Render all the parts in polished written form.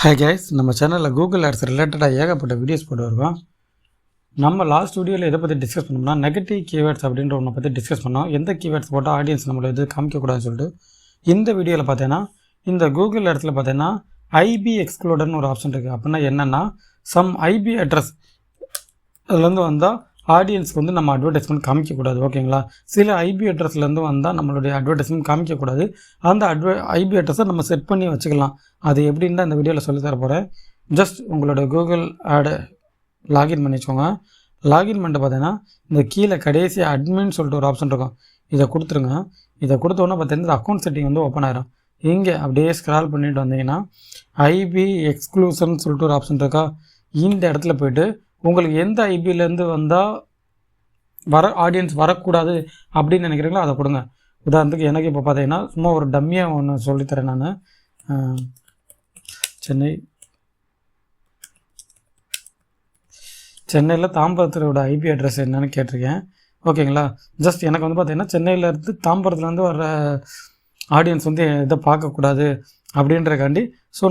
Hi guys, நம்ம சேனலில் Google ads ரிலேட்டடாக ஏகப்பட்ட வீடியோஸ் போட்டு இருக்கோம். நம்ம லாஸ்ட் வீடியோவில் எதை பற்றி டிஸ்கஸ் பண்ணோம்னா நெகட்டிவ் கீவேர்ட்ஸ் அப்படின்ற ஒன்றை பற்றி டிஸ்கஸ் பண்ணோம். எந்த கீவேர்ட்ஸ் போட்டால் ஆடியன்ஸ் நம்மளை இது காமிக்கக்கூடாதுன்னு சொல்லிட்டு இந்த வீடியோவில் பார்த்தீங்கன்னா இந்த கூகுள் ஆட்ஸில் பார்த்தீங்கன்னா ஐபி எக்ஸ்க்ளூடர்னு ஒரு ஆப்ஷன் இருக்குது. அப்படின்னா என்னென்னா சம் ஐபி அட்ரஸ் அதுலேருந்து வந்தால் ஆடியன்ஸ்க்கு வந்து நம்ம அட்வர்டைஸ்மெண்ட் காமிக்கக்கூடாது. ஓகேங்களா? சில ஐபி அட்ரஸ்லேருந்து வந்தால் நம்மளுடைய அட்வர்டைஸ்மெண்ட் காமிக்கக்கூடாது. அந்த ஐபி அட்ரஸை நம்ம செட் பண்ணி வச்சுக்கலாம். அது எப்படின்னு தான் இந்த வீடியோவில் சொல்லி தர போகிறேன். ஜஸ்ட் உங்களோட கூகுள் ஆடை லாகின் பண்ணி வச்சுக்கோங்க. லாகின் பண்ணிட்டு பார்த்தீங்கன்னா இந்த கீழே கடைசி அட்மின்னு சொல்லிட்டு ஒரு ஆப்ஷன் இருக்கும். இதை கொடுத்துருங்க. இதை கொடுத்தோன்னே பார்த்தீங்கன்னா இந்த அக்கௌண்ட் செட்டிங் வந்து ஓப்பன் ஆகிடும். இங்கே அப்படியே ஸ்க்ரால் பண்ணிட்டு வந்தீங்கன்னா ஐபி எக்ஸ்க்ளூஷன் சொல்லிட்டு ஒரு ஆப்ஷன் இருக்கா. இந்த இடத்துல போய்ட்டு உங்களுக்கு எந்த ஐபியிலேருந்து வந்தால் ஆடியன்ஸ் வரக்கூடாது அப்படின்னு நினைக்கிறீங்களோ அதை கொடுங்க. உதாரணத்துக்கு எனக்கு இப்போ பார்த்தீங்கன்னா சும்மா ஒரு டம்மியாக ஒன்று சொல்லித்தரேன். நான் சென்னையில் தாம்பரத்தோட ஐபி அட்ரஸ் என்னன்னு கேட்டிருக்கேன். ஓகேங்களா? ஜஸ்ட் எனக்கு வந்து பார்த்தீங்கன்னா சென்னையிலேருந்து தாம்பரத்துலேருந்து வர ஆடியன்ஸ் வந்து இதை பார்க்கக்கூடாது அப்படின்றக்காண்டி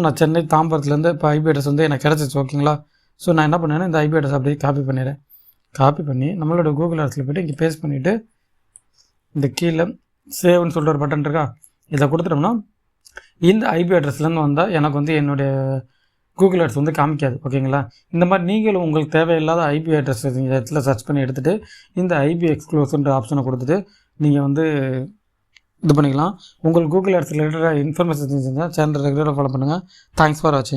நான் சென்னை தாம்பரத்துலேருந்து இப்போ ஐபி அட்ரஸ் வந்து எனக்கு கிடச்சிச்சு. ஓகேங்களா? நான் என்ன பண்ணேன்னா இந்த ஐபி அட்ரஸ் அப்படியே காப்பி பண்ணிடுறேன். காப்பி பண்ணி நம்மளோட கூகுள் ஆட்ஸில் போய்ட்டு இங்கே பேஸ்ட் பண்ணிவிட்டு இந்த கீழே சேவ்னு சொல்லிட்டு ஒரு பட்டன் இருக்கா, இதை கொடுத்துட்டோம்னா இந்த ஐபி அட்ரஸ்லேருந்து வந்தால் எனக்கு வந்து என்னுடைய கூகுள் ஆட்ஸ் வந்து காமிக்காது. ஓகேங்களா? இந்த மாதிரி நீங்களும் உங்களுக்கு தேவையில்லாத ஐபி அட்ரஸ் நீங்கள் இடத்துல சர்ச் பண்ணி எடுத்துகிட்டு இந்த ஐபி எக்ஸ்க்ளூசிவ்ன்ற ஆப்ஷனை கொடுத்துட்டு நீங்கள் வந்து இது பண்ணிக்கலாம். உங்களுக்கு கூகுள் ஆட்ஸ் ரிலேட்டடாக இன்ஃபர்மேஷன் செஞ்சால் சேனல் ரெகுலராக ஃபாலோ பண்ணுங்கள். தேங்க்ஸ் ஃபார் வாட்சிங்.